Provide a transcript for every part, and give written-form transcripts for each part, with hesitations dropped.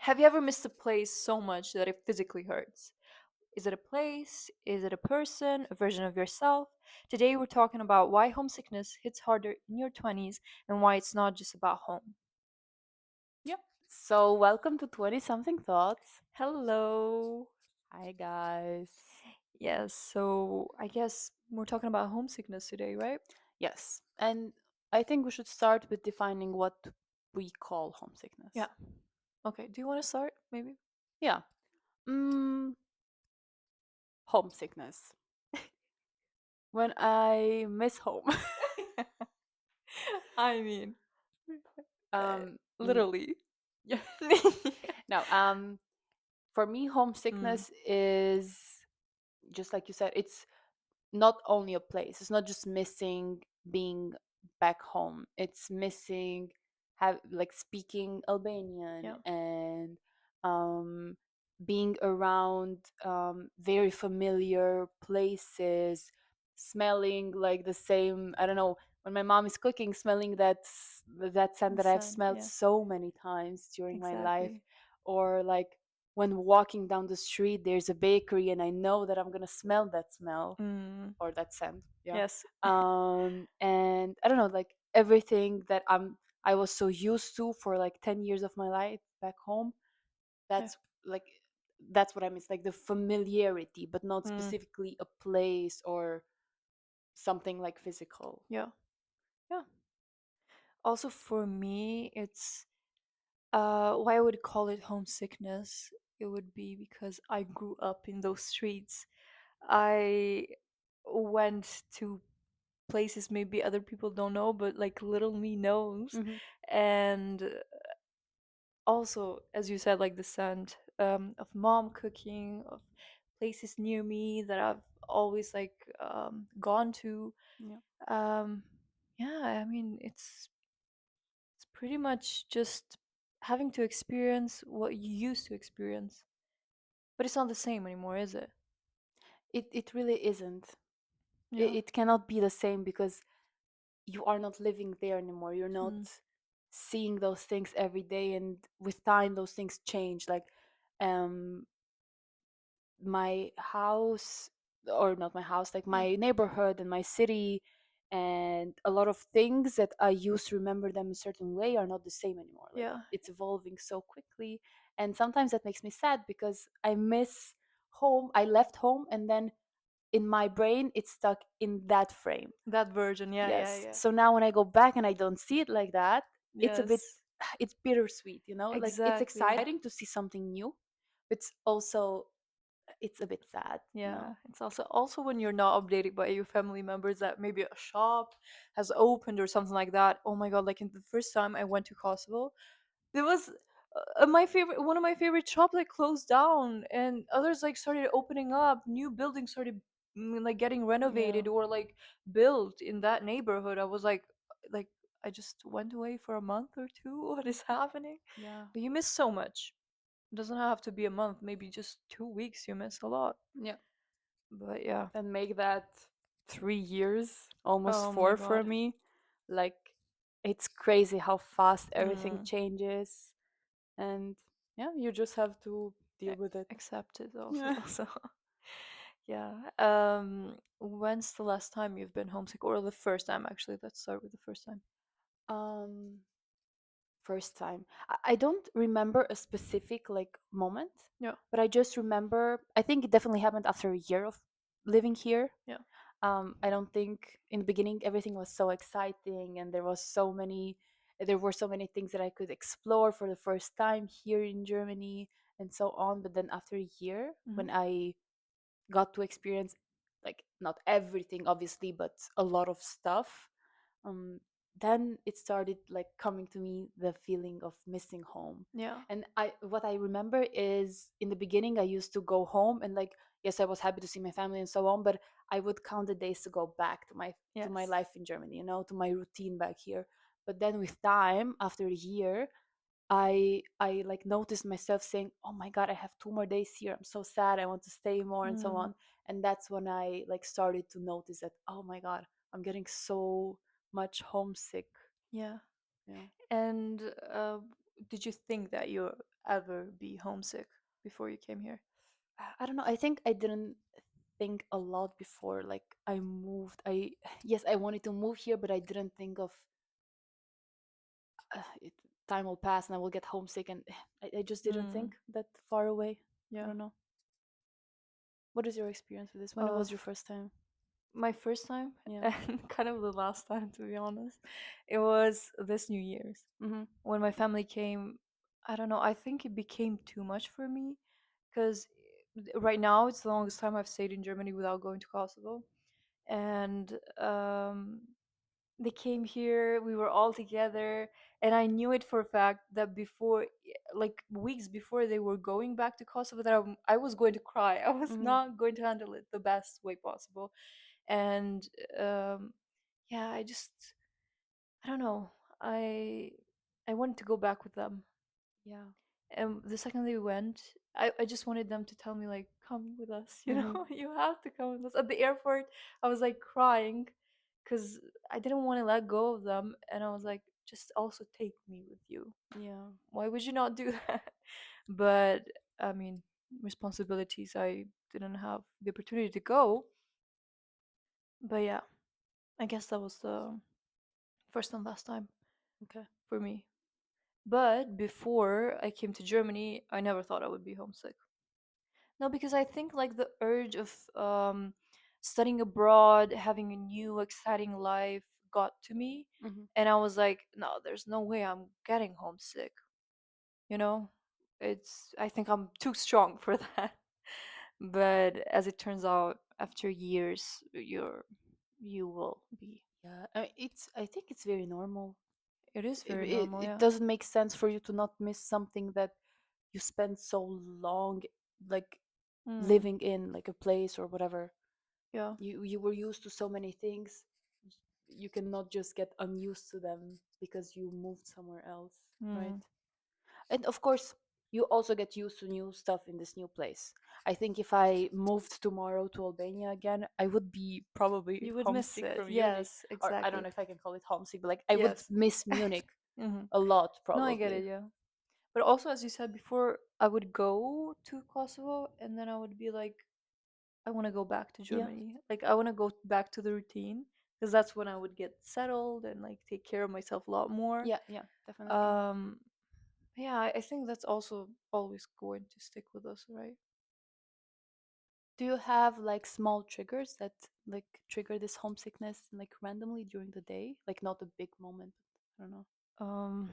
Have you ever missed a place so much that it physically hurts? Is it a place? Is it a person? A version of yourself? Today we're talking about why homesickness hits harder in your 20s and why it's not just about home. Yep. So, welcome to 20 something thoughts. Hello. Hi, guys. Yes, so I guess we're talking about homesickness today, right? Yes. And I think we should start with defining what we call Yeah. homesickness. Okay, do you want to start maybe? Yeah. Mm, homesickness. When I miss home. I mean, Mm, literally. yeah. No, for me, Mm, homesickness is just like you said, it's not only a place. It's not just missing being back home. It's missing have like speaking Albanian yeah, and being around very familiar places, smelling like the same. I don't know, when my mom is cooking, smelling that scent that I've sun, smelled yeah, so many times during my life, exactly. or like when walking down the street, there's a bakery and I know that I'm gonna smell that smell Mm, or that scent. Yeah. yes, And I don't know, like everything that I was so used to for like 10 years of my life back home, yeah. that's like that's what I miss, like the familiarity, but not Mm, specifically a place or something like physical. yeah. Yeah. Also, for me, it's why I would call it homesickness. It would be because I grew up in those streets. I went to places maybe other people don't know, but like little me knows. Hmm. And also, as you said, like the scent of mom cooking, of places near me that I've always like gone to. Yeah. Um, yeah, I mean, it's pretty much just having to experience what you used to experience. But it's not the same anymore, is it? It really isn't. Yeah. It cannot be the same because you are not living there anymore. You're Mm. not seeing those things every day, and with time those things change. Like um my house, or not my house, like Yeah. my neighborhood and my city, and a lot of things that I used to remember them a certain way are not the same anymore. Like Yeah. it's evolving so quickly, and sometimes that makes me sad because I miss home. I left home, and then in my brain it's stuck in that frame. That version. Yeah, yeah, Yes. yeah. So now when I go back and I don't see it like that, it's a bit, Yes. it's bittersweet, you know? Like it's Exactly. exciting to see something new, but it's also it's a bit sad, you Yeah, know? it's also when you're not updated by your family members that maybe a shop has opened or something like that. Oh my god, like in the first time I went to Kosovo, there was my favorite one of my favorite shops like closed down and others like started opening up, new buildings started like getting Yeah. renovated or like built in that neighborhood. I was like I just went away for a month or two. What is happening? Yeah. But you miss so much. It doesn't have to be a month, maybe just 2 weeks. You miss a lot. Yeah. But yeah. Then make that 3 years, almost Oh my four for god. me. Like it's crazy how fast everything Mm. changes. And yeah, you just have to deal with it. Accepted also. Yeah. Also. Yeah. When's the last time you've been homesick, or the first time? Actually, let's start with the first time. Um First time. I don't remember a specific like moment, Yeah. but I just remember, I think it definitely happened after a year of living here. Yeah. I don't think in the beginning everything was so exciting and there were so many things that I could explore for the first time here in Germany and so on. But then after a year, Hmm. when I got to experience like not everything obviously, but a lot of stuff, um then it started like coming to me, the feeling of missing home. Yeah. And I what I remember is in the beginning I used to go home and like, yes, I was happy to see my family and so on, but I would count the days to go back to my Yes. life in Germany, you know, to my routine back here. But then with time, after a year, I like noticed myself saying, "Oh my god, I have 2 more days here. I'm so sad. I want to stay more," and so Mm. on. And that's when I like started to notice that, oh my god, I'm getting so much homesick. Yeah. Yeah. And did you think that you're ever be homesick before you came here? I don't know. I think I didn't think a lot before. Like I moved. I yes, I wanted to move here, but I didn't think of it, time will pass and I will get homesick, and I just didn't Mm, think that far away. I yeah. don't know. What is your experience with this? When it Uh, was your first time? my first time Yeah. and kind of the last time, to be honest, it was this New Year's Mm-hmm. when my family came. I don't know. I think it became too much for me because right now it's the longest time I've stayed in Germany without going to Kosovo, and they came here. We were all together, and I knew it for a fact that before, like weeks before they were going back to Kosovo, that I was going to cry. I was Mm-hmm. not going to handle it the best way possible, and um, yeah, I don't know. I I wanted to go back with them, Yeah. and the second they went, I just wanted them to tell me like, come with us, you Mm-hmm. know, you have to come with us. At the airport, I was like crying because I didn't want to let go of them, and I was like, just also take me with you. Yeah. Why would you not do that? But I mean, responsibilities. I didn't have the opportunity to go, but yeah, I guess that was the first and last time Okay. for me. But before I came to Germany, I never thought I would be homesick. No, because I think like the urge of studying abroad, having a new exciting life got to me, Mm-hmm. and I was like, no, there's no way I'm getting homesick. You know, it's I think I'm too strong for that. But as it turns out, after years, you will be. Yeah. It's. I think it's very normal. It is It, very it, normal, it yeah. doesn't make sense for you to not miss something that you spent so long, like Mm, living in, like a place or whatever. yeah. You were used to so many things. You cannot just get unused to them because you moved somewhere else, right? Mm. And of course, you also get used to new stuff in this new place. I think if I moved tomorrow to Albania again, I would be probably You would miss homesick it. from Munich. Yes, Or I don't exactly. know if I can call it homesick, but like I would Yes. miss Munich Hmm. a lot, No, I get probably. it, yeah. But also, as you said before, I would go to Kosovo and then I would be like, I want to go back to Yeah, Germany. Like, I want to go back to the routine because that's when I would get settled and like take care of myself a lot more. yeah, yeah, definitely. Um, yeah, I think that's also always going to stick with us, right? Do you have like small triggers that like trigger this homesickness like randomly during the day? Like not a big moment, but I don't know. Um,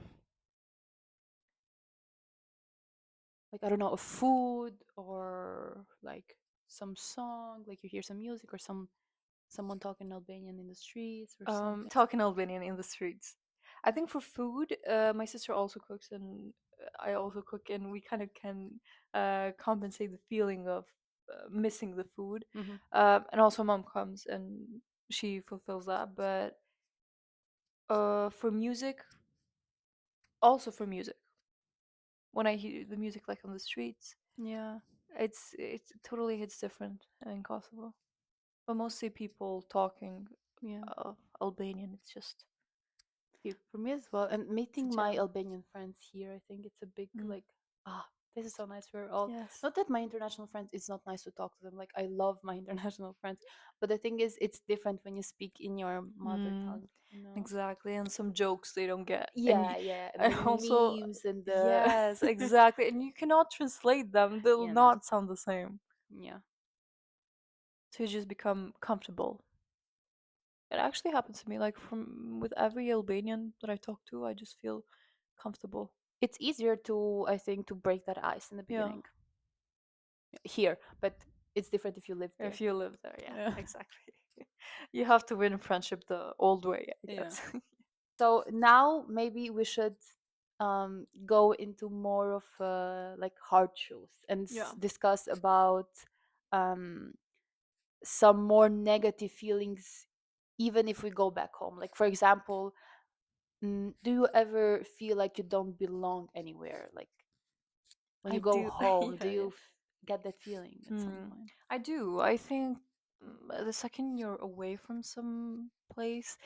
Like I don't know, a food or like some song, like you hear some music or someone talking Albanian in the streets or something. talking Albanian in the streets. I think for food, my sister also cooks, and I also cook, and we kind of can compensate the feeling of missing the food. Hmm. And also, mom comes and she fulfills that. But for music, also for music, when I hear the music like on the streets, Yeah, it totally hits different in Kosovo. But mostly people talking yeah. Albanian. It's just you. For me as well. And It's a meeting my gem. Albanian friends here, I think it's a big Mm. like this is so nice. We're all Yes. not that my international friends. It's not nice to talk to them. Like I love my international friends, but the thing is, it's different when you speak in your mother Mm, tongue. You know. exactly, and some jokes they don't get, Yeah, yeah. And and the also, memes and the yes, exactly, and you cannot translate them; they'll yeah, no, not sound the same. yeah. So you just become comfortable. It actually happens to me, like from with every Albanian that I talk to, I just feel comfortable. It's easier to, I think, to break that ice in the Yeah, beginning here, but it's different if you live if there. you live there, yeah, Yeah. exactly. You have to win friendship the old way, I Yeah. guess. So now maybe we should go into more of like hard truths and Yeah, discuss about um, some more negative feelings, even if we go back home. Like for example, do you ever feel like you don't belong anywhere? Like when I you go do. home, do Yeah, you yeah. get that feeling at some Hmm. point? I do. I think the second you're away from some place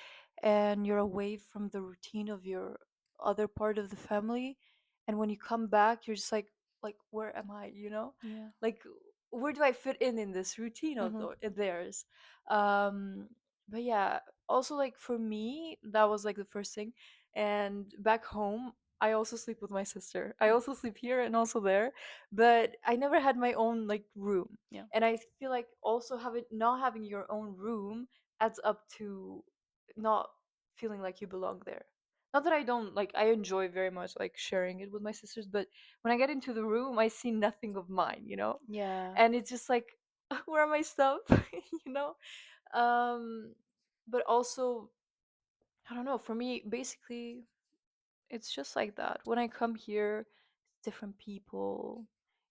and you're away from the routine of your other part of the family, and when you come back you're just like where am I, Yeah. like where do I fit in this routine of Mhm. theirs. um but yeah, also like for me that was like the first thing. And back home I also sleep with my sister. I also sleep here and also there, but I never had my own like room. Yeah. And I feel like also having not having your own room adds up to not feeling like you belong there. Not that I don't like, I enjoy very much like sharing it with my sisters, but when I get into the room I see nothing of mine. Yeah. And it's just like where are my stuff? you know um but also I don't know, for me basically it's just like that. When I come here, different people,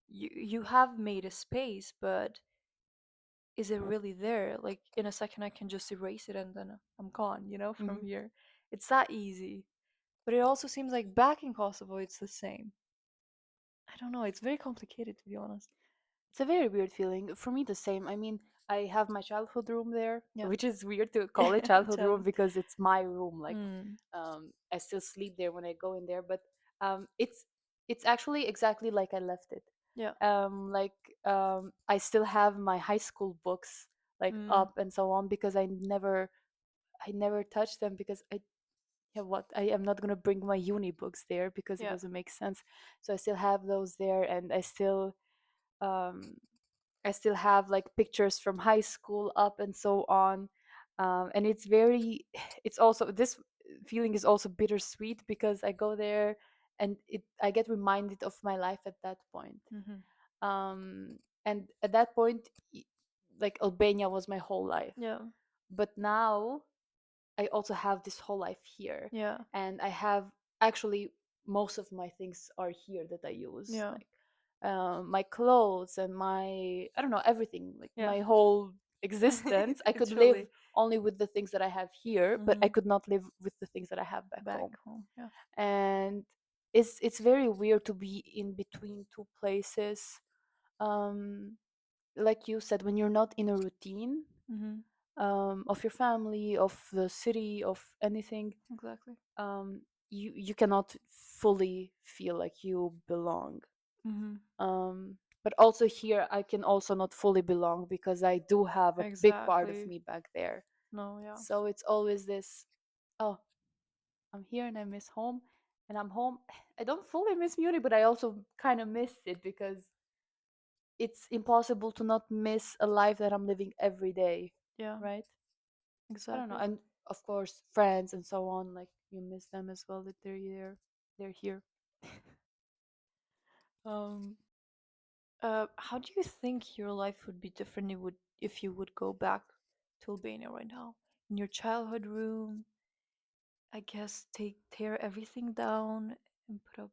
you have made a space, but is it really there? Like in a second I can just erase it and then I'm gone, from Mhm. here. It's that easy. But it also seems like back in Kosovo it's the same. I don't know, it's very complicated to be honest. It's a very weird feeling. For me, the same. I mean, I have my childhood room there, Yeah. which is weird to call it childhood room Challenge. because it's my room. Like, Mm. I still sleep there when I go in there, but it's actually exactly like I left it. Yeah. Like, I still have my high school books like Mm. up and so on because I never touched them because I yeah what I am not gonna bring my uni books there because it Yeah. doesn't make sense. So I still have those there, and um I still have like pictures from high school up and so on. And it's very, it's also, this feeling is also bittersweet because I go there and I get reminded of my life at that point. Mhm. And at that point, like Albania was my whole life. Yeah. But now I also have this whole life here. Yeah. And I have actually most of my things are here that I use. Yeah. Like my clothes and my, I don't know, everything, like Yeah. my whole existence. I could It's live really only with the things that I have here, but I mhm. could not live with the things that I have back Back home. home. Yeah. And it's very weird to be in between two places. Um, like you said, when you're not in a routine Mhm. of your family, of the city, of anything, Exactly. you cannot fully feel like you belong. Mhm. But also here, I can also not fully belong because I do have a big part of Exactly. me back there. No, yeah. So it's always this, oh, I'm here and I miss home, and I'm home. I don't fully miss Munich, but I also kind of miss it because it's impossible to not miss a life that I'm living every day, Yeah. right? I don't know. Exactly. And of course, friends and so on, like you miss them as well that they're here. They're here. Um how do you think your life would be different if you would go back to Albania right now? In your childhood room, I guess take tear everything down and put up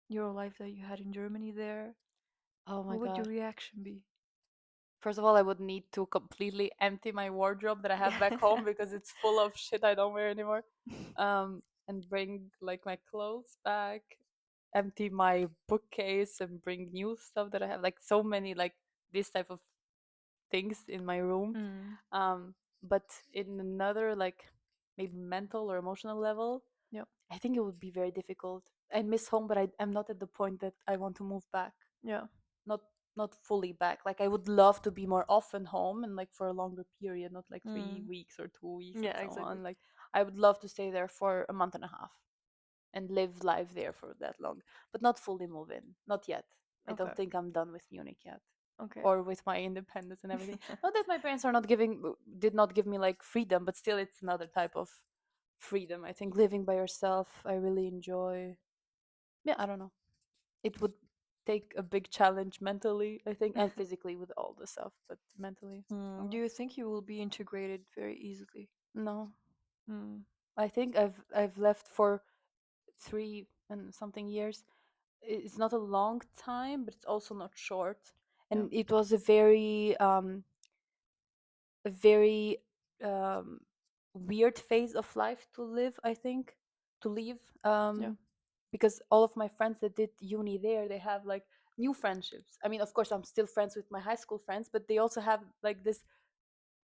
your life that you had in Germany there. Oh my What would your god. reaction be? First of all, I would need to completely empty my wardrobe that I have back home because it's full of shit I don't wear anymore. And bring like my clothes back, empty my bookcase, and bring new stuff that I have. Like so many like this type of things in my room. Mm. But in another like maybe mental or emotional level, Yep. I think it would be very difficult. I miss home, but I'm not at the point that I want to move back. Yeah. Not not fully back. Like I would love to be more often home and like for a longer period, not like three Mm. weeks or 2 weeks and Yeah, so exactly. on. Like I would love to stay there for a month and a half and live life there for that long, but not fully move in. Not yet. I don't Okay. think I'm done with Munich yet, Okay. or with my independence and everything. Not that my parents are not giving did not give me like freedom, but still it's another type of freedom. I think living by yourself I really enjoy. Yeah, I don't know. It would take a big challenge mentally, I think, and physically with all the stuff, but mentally, Mm. Do oh you think you will be integrated very easily? no. Mm. I think I've left for 3 and something years. It's not a long time, but it's also not short. Yeah. And it was a very um, weird phase of life to live. I think to leave, Yeah. because all of my friends that did uni there, they have like new friendships. I mean, of course, I'm still friends with my high school friends, but they also have like this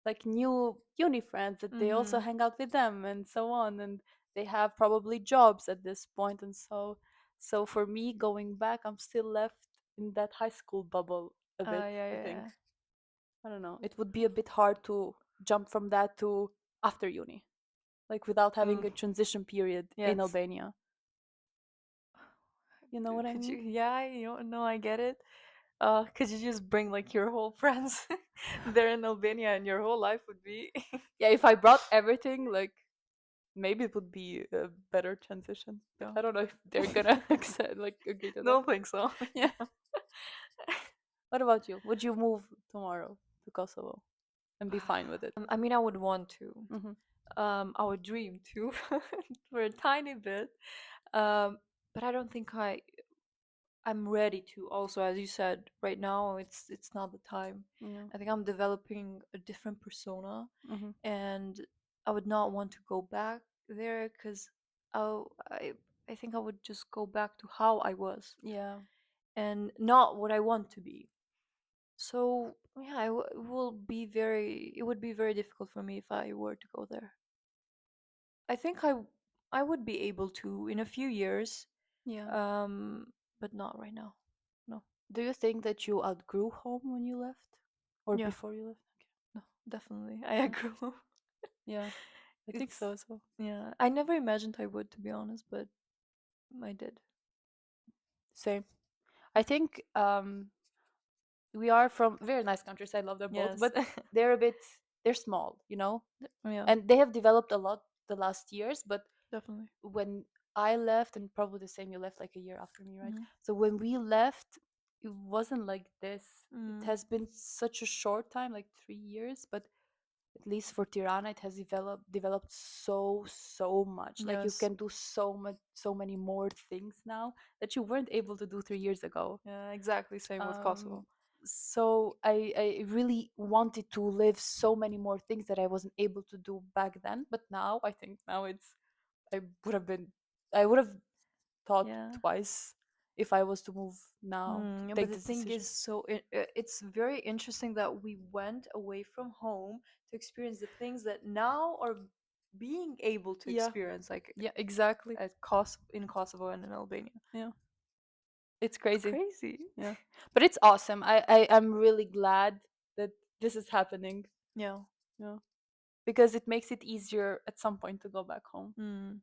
like new uni friends that they also Mhm. hang out with them and so on, and they have probably jobs at this point, and so So for me, going back, I'm still left in that high school bubble a bit, Yeah, I yeah, think. yeah. I don't know. It would be a bit hard to jump from that to after uni, like without having Mm, a transition period in yes. Albania. You know what I Could you? mean? Yeah, you know, no, I get it. Could you just bring like your whole friends there in Albania, and your whole life would be? Yeah, if I brought everything, like maybe it would be a better transition. But Yeah. I don't know if they're gonna accept, like, agree to that. Don't think so. Yeah. What about you? Would you move tomorrow to Kosovo and be fine with it? I mean, I would want to. Hmm. I would dream to for a tiny bit. Um, but I don't think I'm ready to. Also, as you said, right now it's not the time. Yeah. I think I'm developing a different persona, Hmm. and I would not want to go back there because I think I would just go back to how I was Yeah. and not what I want to be. So yeah, it would be very difficult for me if I were to go there. I think I would be able to in a few years, Yeah. but not right now. No. Do you think that you outgrew home when you left, or Yeah, before you left? Okay. no, definitely. I Yeah. agree. Yeah. I think It's so as well. yeah. I never imagined I would, to be honest, but I did. Same. I think we are from very nice countries. I love them both, Yes. but they're a bit they're small, Yeah, and they have developed a lot the last years. But definitely. when I left, and probably the same, you left like a year after me, right? Hmm. So when we left, it wasn't like this. It Mm. has been such a short time, like 3 years, but at least for Tirana, it has developed so much. Like you Yes. can do so many more things now that you weren't able to do 3 years ago. Yeah, exactly. Same with um Kosovo. so I really wanted to live so many more things that I wasn't able to do back then, but now I think now it's I would have been I would have thought Yeah. twice if I was to move now to Mm, yeah, but take the this thing decision. is, it's very interesting that we went away from home to experience the things that now are being able to Yeah, experience, like yeah, exactly. In Kosovo and in Albania. Yeah, it's It's crazy. crazy. Yeah, but it's awesome. I'm really glad that this is happening. Yeah. Yeah, because it makes it easier at some point to go back home. Mm.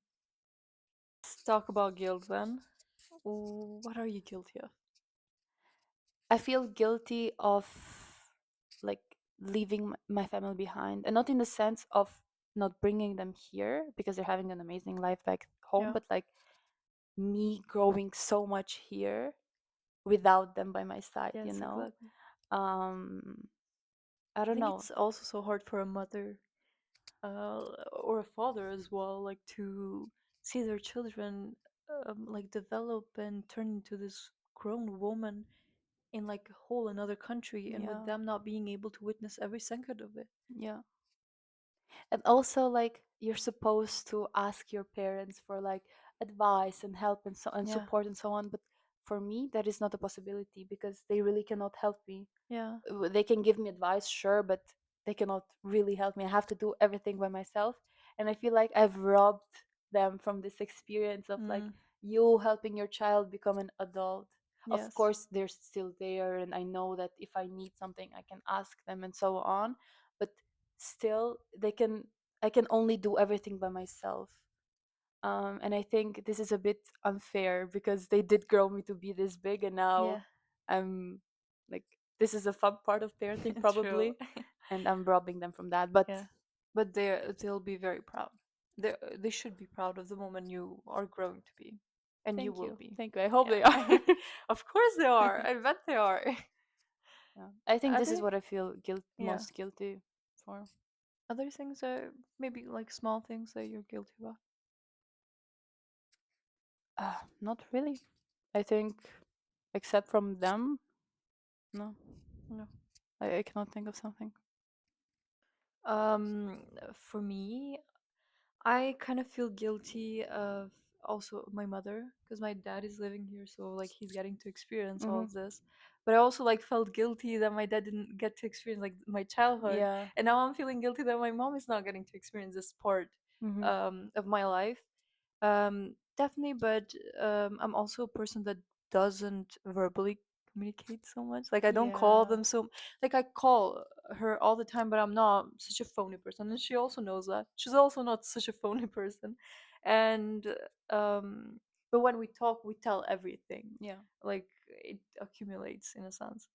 Let's talk about guilt then. What are you guilty of? I feel guilty of like leaving my family behind, and not in the sense of not bringing them here because they're having an amazing life back home, Yeah. but like me growing so much here without them by my side, Yes, exactly. um I I don't think know. it's also so hard for a mother, or a father as well, like to see their children, like develop and turn into this grown woman in like a whole another country, and with Yeah, them not being able to witness every second of it. yeah. And also, like, you're supposed to ask your parents for like advice and help and Yeah. support and so on, but for me that is not a possibility because they really cannot help me. Yeah. They can give me advice, sure, but they cannot really help me. I have to do everything by myself, and I feel like I've robbed them from this experience of like Mm. you helping your child become an adult. Of Yes. course they're still there, and I know that if I need something I can ask them and so on, but still I can only do everything by myself. And I think this is a bit unfair because they did grow me to be this big, and now Yeah. I'm like, this is a fun part of parenting True. probably, and I'm robbing them from that. But Yeah. But they'll be very proud. They should be proud of the woman you are growing to be, and you will be. thank you. I hope they are. Yeah. Of course they are. I bet they are. Yeah. I think this is Other what I feel yeah. most guilty for. Other things are maybe like small things that you're guilty about. Not really. I think, except from them, no, No. I cannot think of something. For me, I kind of feel guilty of also my mother because my dad is living here, so like he's getting to experience all Hmm. of this. But I also like felt guilty that my dad didn't get to experience like my childhood, Yeah. and now I'm feeling guilty that my mom is not getting to experience this part Hmm. of my life. definitely, but I'm also a person that doesn't verbally communicate so much. Like I don't call Yeah. them so like I call her all the time, but I'm not such a phony person, and she also knows that. She's also not such a phony person, and um, but when we talk, we tell everything. Yeah. Like it accumulates in a sense.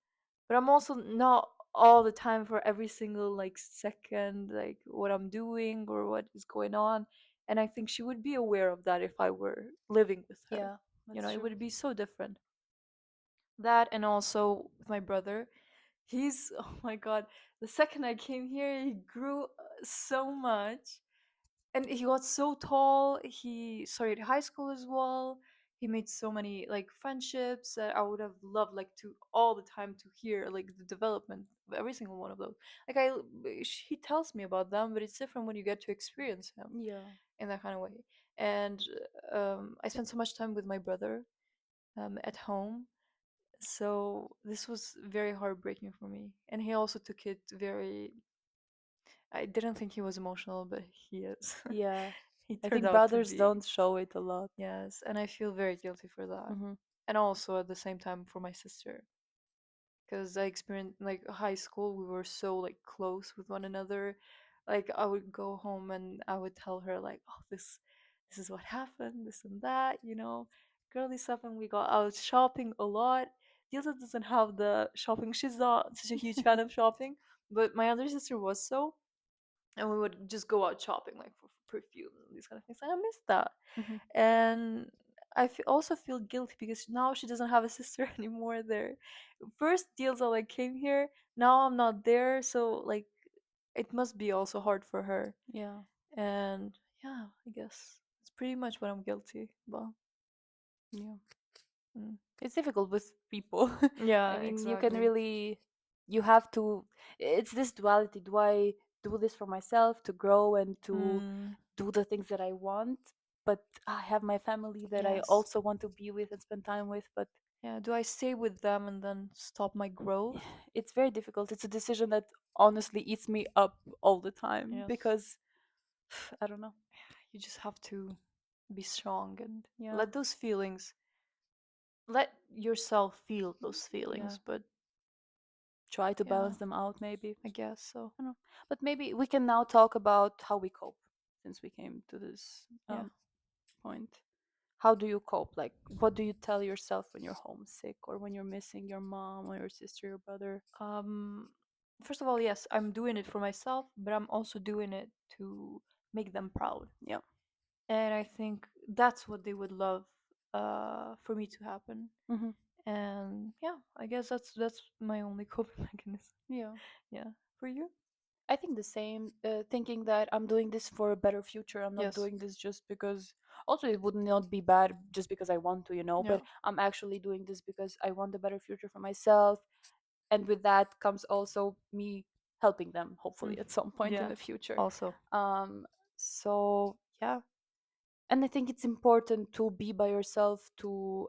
But I'm also not all the time for every single like second like what I'm doing or what is going on, and I think she would be aware of that if I were living with her. Yeah. You know, That's it true. would be so different. That, and also with my brother, he's oh my god, the second I came here he grew so much, and he got so tall. He started high school as well. He made so many like friendships that I would have loved like to all the time to hear like the development of every single one of those. Like he tells me about them, but it's different when you get to experience him Yeah. in that kind of way. And I spent so much time with my brother at home, so this was very heartbreaking for me. And he also took it very. I didn't think he was emotional, but he is. Yeah. He I turned think out to brothers be. don't show it a lot. Yes, and I feel very guilty for that. Hmm. And also at the same time for my sister, because I experienced like high school, we were so like close with one another. Like I would go home and I would tell her like, "Oh, this is what happened, this and that," girly stuff, and we got out shopping a lot. Dilsa doesn't have the shopping; she's not such a huge fan of shopping, but my other sister was so, and we would just go out shopping like for perfume and these kind of things. And I miss that, Hmm. and also feel guilty because now she doesn't have a sister anymore there. First deals I like came here, now I'm not there, so like it must be also hard for her. Yeah. And yeah, I guess it's pretty much what I'm guilty about. Yeah. Mm. It's difficult with people. I Yeah, mean, you can exactly. really, you have to, it's this duality. Do I do this for myself to grow and to Mm, do the things that I want? But I have my family that I yes. also want to be with and spend time with. But Yeah, do I stay with them and then stop my growth? it's very difficult. It's a decision that honestly eats me up all the time Yes. because I don't know. You just have to be strong and Yeah. let those feelings, let yourself feel those Yeah. feelings, but Try to yeah, balance them out, maybe. I guess so. I don't know. But maybe we can now talk about how we cope since we came to this Yeah. point. How do you cope? Like, what do you tell yourself when you're homesick or when you're missing your mom or your sister, your brother? Um, First of all, yes, I'm doing it for myself, but I'm also doing it to make them proud. Yeah. And I think that's what they would love for me to happen. Hmm. And yeah, I guess that's my only coping mechanism. Yeah. Yeah. For you? I think the same, thinking that I'm doing this for a better future. I'm not Yes. doing this just because, also, it would not be bad just because I want to, Yeah. but I'm actually doing this because I want a better future for myself. And with that comes also me helping them, hopefully, Mm. at some point in Yeah. the future. Also. Um, so, yeah. And I think it's important to be by yourself to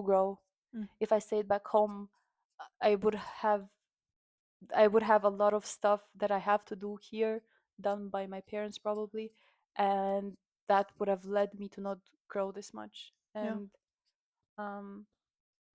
grow. Mm. If I stayed back home, I would have I would have a lot of stuff that I have to do here done by my parents probably, and that would have led me to not grow this much. Yeah. And um,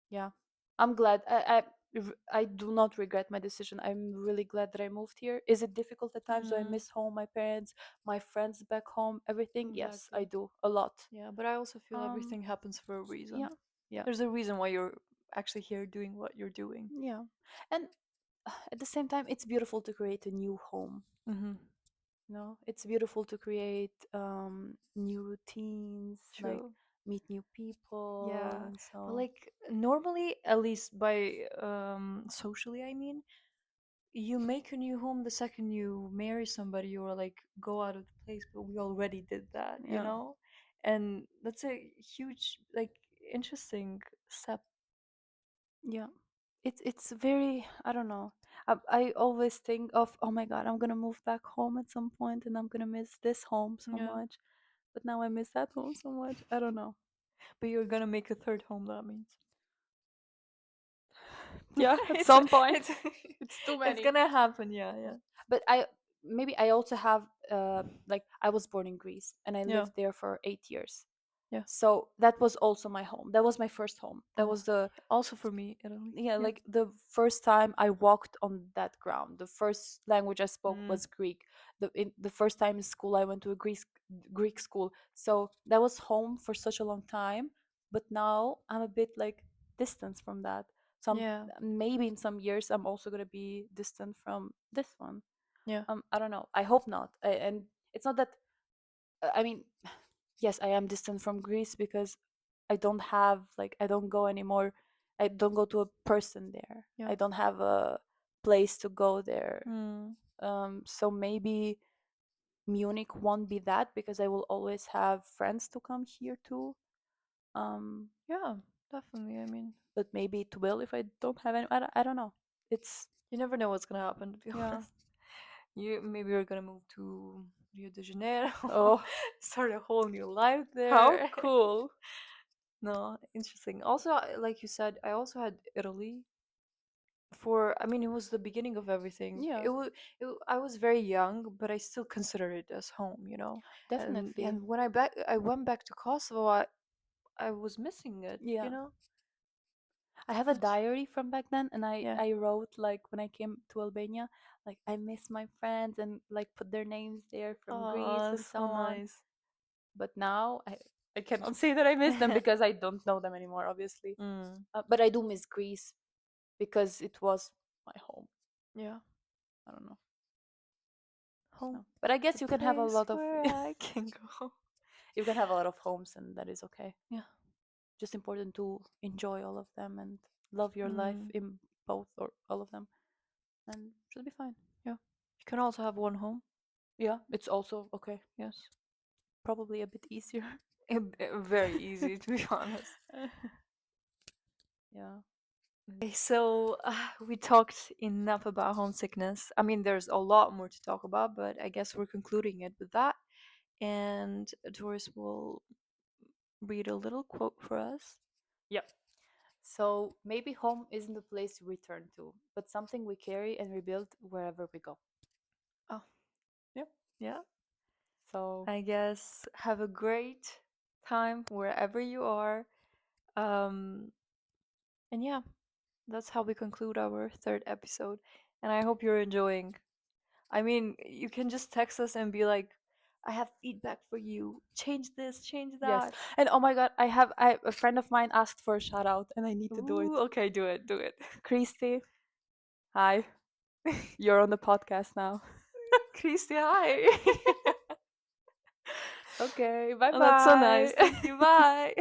yeah, I'm glad. I do not regret my decision. I'm really glad that I moved here. Is it difficult at times? Do I Mm, miss home, my parents, my friends back home, everything? Yes, I exactly. do a lot. Yeah, but I also feel Um, everything happens for a reason. yeah, yeah, There's a reason why you're actually here doing what you're doing. yeah, and at the same time, it's beautiful to create a new home. Mm-hmm. It's beautiful to create new routines, like True. meet new people, Yeah, and but so like normally, at least by socially, I mean, you make a new home the second you marry somebody or like go out of the place. But we already did that, yeah, and that's a huge, like, interesting step. yeah. It's very, I don't know. I always think of, oh my god, I'm gonna move back home at some point, and I'm gonna miss this home so Yeah, much. But now I miss that home so much. I don't know. but you're gonna make a third home. That means Yeah, at it's some point, it's it's too it's many. gonna happen. Yeah, Yeah. yeah, But maybe I also have like I was born in Greece and I yeah, lived there for 8 years. Yeah. So that was also my home. That was my first home. That Oh, was the also for me, Italy. yeah, Yeah. like the first time I walked on that ground. The first language I spoke Mm, was Greek. The first time in school I went to a Greek school. So that was home for such a long time. But now I'm a bit like distant from that. So yeah. maybe in some years I'm also gonna be distant from this one. Yeah. I don't know. I hope not. And it's not that. I mean, yes, I am distant from Greece because I don't have like I don't go anymore. I don't go to a person there. Yeah. I don't have a place to go there. Mm, So maybe Munich won't be that because I will always have friends to come here too. Um, yeah. Definitely. I mean, but maybe it will if I don't have any. I don't know. It's you never know what's gonna happen. To be yeah. honest, you maybe you're gonna move to Rio de Janeiro, Oh, start a whole new life how there. cool! No, interesting. Also, like you said, I also had Italy for. I mean, it was the beginning of everything. Yeah, It was. I was very young, but I still consider it as home. You know, definitely. and when I went back to Kosovo, I was missing it. You Yeah. know. I have a But diary from back then, and yeah. I wrote like when I came to Albania, like I miss my friends and like put their names there from Greece Oh, and so so on. nice. But now I cannot say that I miss them because I don't know them anymore, obviously. Mm, But I do miss Greece because it was my home. yeah. I don't know. Home, So, but I the guess you can have a place lot of where I can go. you can have a lot of homes, and that is okay. Yeah. Just important to enjoy all of them and love your life Mm, in both or all of them, and should be fine. yeah. You can also have one home. Yeah, it's also okay. Yes. Probably a bit easier. Very easy, to be honest. Yeah. Okay, so we talked enough about homesickness. I mean, there's a lot more to talk about, but I guess we're concluding it with that. And Doris will read a little quote for us. Yeah. So maybe home isn't a place to return to, but something we carry and rebuild wherever we go. Oh, Yeah. yeah. So I guess have a great time wherever you are. Um, and yeah, that's how we conclude our third episode. And I hope you're enjoying. I mean, you can just text us and be like, I have feedback for you. Change this, change yes. that. And oh my god, I a friend of mine asked for a shout out and I need to do Ooh, it. okay, do it, do it. Christy, hi. You're on the podcast now. Christy, hi. Okay, bye Oh, that's so nice. bye. Thank you. Bye.